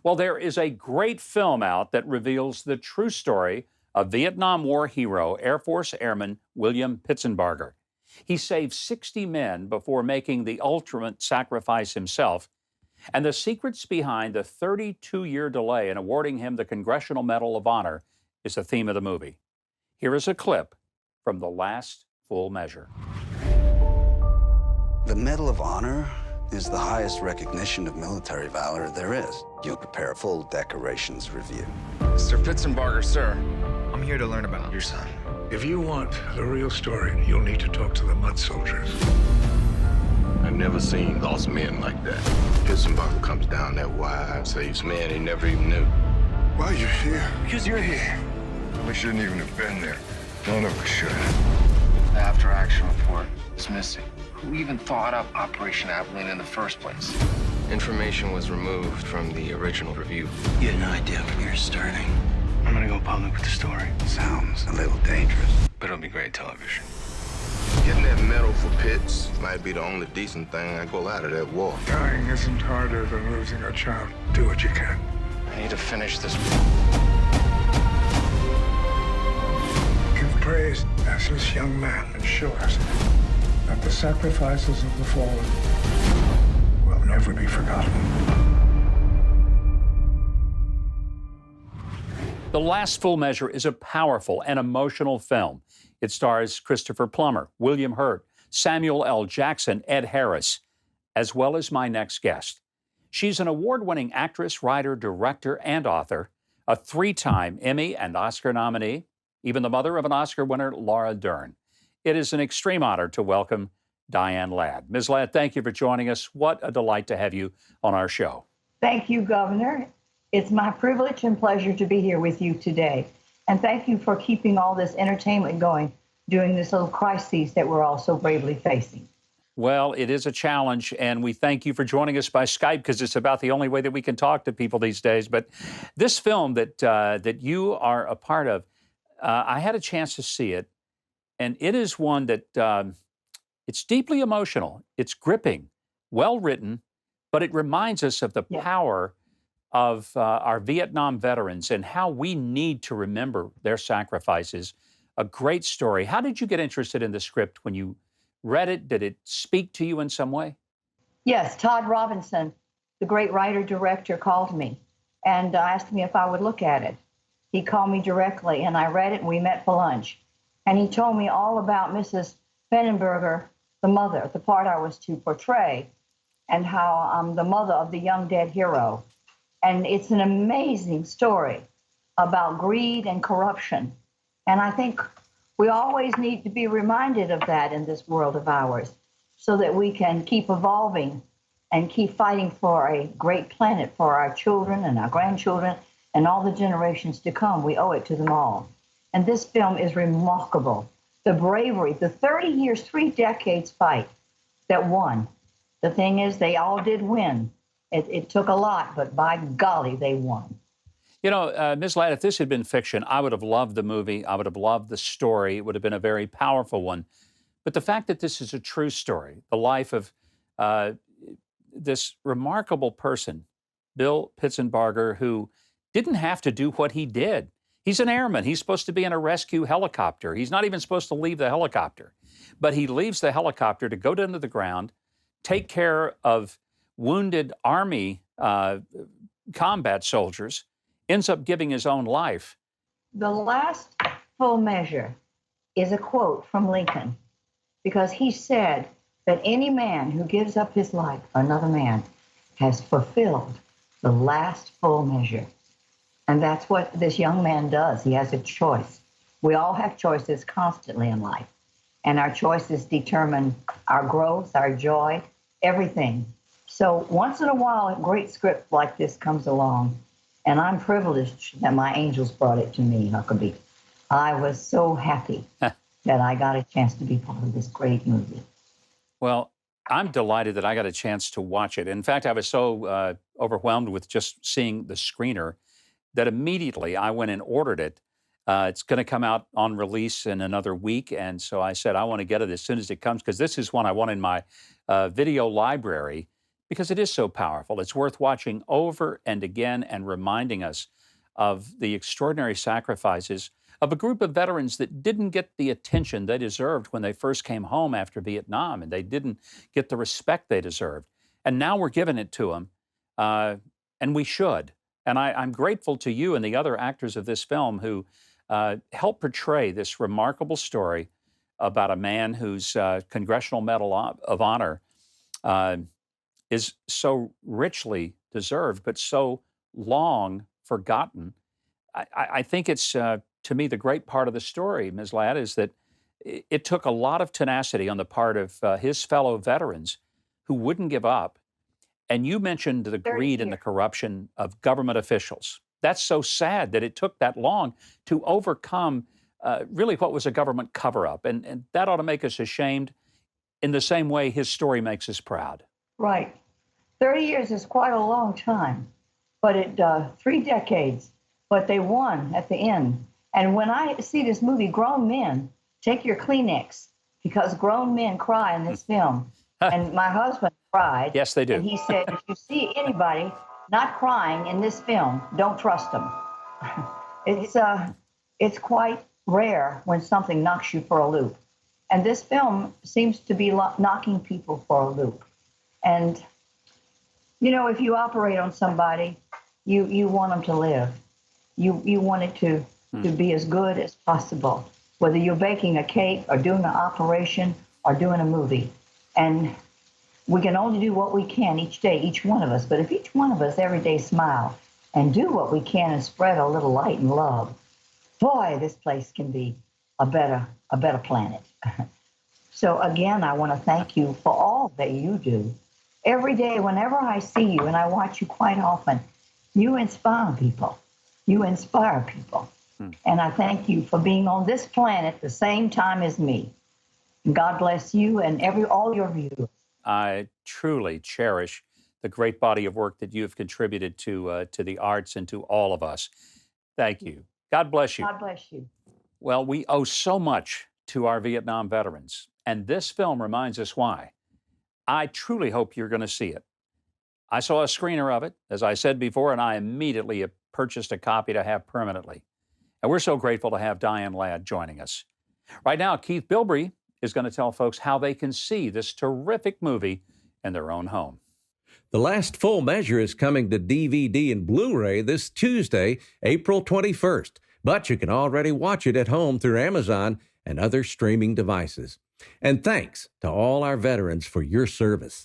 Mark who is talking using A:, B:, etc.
A: Well, there is a great film out that reveals the true story of Vietnam War hero Air Force Airman William Pitsenbarger. He saved 60 men before making the ultimate sacrifice himself, and the secrets behind the 32-year delay in awarding him the Congressional Medal of Honor is the theme of the movie. Here is a clip from The Last Full Measure.
B: The Medal of Honor is the highest recognition of military valor there is. You'll prepare a full decorations review.
C: Mr. Pitsenbarger, sir, I'm here to learn about your son.
D: If you want the real story, you'll need to talk to the mud soldiers.
E: I've never seen lost men like that. Pitsenbarger comes down that wire, saves men he never even knew.
D: Why are you here?
C: Because you're here.
D: We shouldn't even have been there. None of us should.
C: The after-action report is missing. Who even thought up Operation Abilene in the first place? Information was removed from the original review.
B: You had no idea when you were starting.
C: I'm gonna go public with the story.
B: Sounds a little dangerous.
C: But it'll be great television.
E: Getting that medal for Pitts might be the only decent thing I go out of that war.
D: Dying isn't harder than losing a child. Do what you can.
C: I need to finish this.
D: Give praise as this young man and show us that the sacrifices of the fallen will never be forgotten.
A: The Last Full Measure is a powerful and emotional film. It stars Christopher Plummer, William Hurt, Samuel L. Jackson, Ed Harris, as well as my next guest. She's an award-winning actress, writer, director, and author, a 3-time Emmy and Oscar nominee, even the mother of an Oscar winner, Laura Dern. It is an extreme honor to welcome Diane Ladd. Ms. Ladd, thank you for joining us. What a delight to have you on our show.
F: Thank you, Governor. It's my privilege and pleasure to be here with you today. And thank you for keeping all this entertainment going during this little crisis that we're all so bravely facing.
A: Well, it is a challenge, and we thank you for joining us by Skype because it's about the only way that we can talk to people these days. But this film that you are a part of, I had a chance to see it, and it is one that it's deeply emotional. It's gripping, well written, but it reminds us of the power of our Vietnam veterans and how we need to remember their sacrifices. A great story. How did you get interested in the script when you read it? Did it speak to you in some way?
F: Yes, Todd Robinson, the great writer-director, called me and asked me if I would look at it. He called me directly, and I read it, and we met for lunch. And he told me all about Mrs. Pitsenbarger, the mother, the part I was to portray, and how I'm the mother of the young dead hero. And it's an amazing story about greed and corruption. And I think we always need to be reminded of that in this world of ours so that we can keep evolving and keep fighting for a great planet for our children and our grandchildren and all the generations to come. We owe it to them all. And this film is remarkable. The bravery, the 30 years, 3 decades fight that won. The thing is, they all did win. It took a lot, but by golly, they won.
A: You know, Ms. Ladd, if this had been fiction, I would have loved the movie. I would have loved the story. It would have been a very powerful one. But the fact that this is a true story, the life of this remarkable person, Bill Pitsenbarger, who didn't have to do what he did. He's an airman. He's supposed to be in a rescue helicopter. He's not even supposed to leave the helicopter. But he leaves the helicopter to go down to the ground, take care of wounded Army combat soldiers, ends up giving his own life.
F: The Last Full Measure is a quote from Lincoln, because he said that any man who gives up his life for another man has fulfilled the last full measure. And that's what this young man does. He has a choice. We all have choices constantly in life, and our choices determine our growth, our joy, everything. So once in a while, a great script like this comes along, and I'm privileged that my angels brought it to me, Huckabee. I was so happy that I got a chance to be part of this great movie.
A: Well, I'm delighted that I got a chance to watch it. In fact, I was so overwhelmed with just seeing the screener that immediately I went and ordered it. It's going to come out on release in another week, and so I said I want to get it as soon as it comes because this is one I want in my video library because it is so powerful. It's worth watching over and again and reminding us of the extraordinary sacrifices of a group of veterans that didn't get the attention they deserved when they first came home after Vietnam, and they didn't get the respect they deserved. And now we're giving it to them, and we should. And I'm grateful to you and the other actors of this film who helped portray this remarkable story about a man whose Congressional Medal of Honor is so richly deserved, but so long forgotten. I think it's, to me, the great part of the story, Ms. Ladd, is that it took a lot of tenacity on the part of his fellow veterans who wouldn't give up. And you mentioned the greed and the corruption of government officials. That's so sad that it took that long to overcome really what was a government cover-up. And that ought to make us ashamed in the same way his story makes us proud.
F: Right. 30 years is quite a long time, but 3 decades, but they won at the end. And when I see this movie, grown men, take your Kleenex, because grown men cry in this film. And my husband cried.
A: Yes, they do.
F: And he said, if you see anybody not crying in this film, don't trust them. It's quite rare when something knocks you for a loop. And this film seems to be knocking people for a loop. And, you know, if you operate on somebody, you want them to live. You want it to be as good as possible, whether you're baking a cake or doing an operation or doing a movie. And we can only do what we can each day, each one of us. But if each one of us every day smile and do what we can and spread a little light and love, boy, this place can be a better planet. So again, I want to thank you for all that you do. Every day, whenever I see you, and I watch you quite often, you inspire people. You inspire people. And I thank you for being on this planet the same time as me. God bless you and all your viewers.
A: I truly cherish the great body of work that you have contributed to the arts and to all of us. Thank you. God bless you.
F: God bless you.
A: Well, we owe so much to our Vietnam veterans, and this film reminds us why. I truly hope you're going to see it. I saw a screener of it, as I said before, and I immediately purchased a copy to have permanently. And we're so grateful to have Diane Ladd joining us. Right now, Keith Bilbrey is going to tell folks how they can see this terrific movie in their own home.
G: The Last Full Measure is coming to DVD and Blu-ray this Tuesday, April 21st. But you can already watch it at home through Amazon and other streaming devices. And thanks to all our veterans for your service.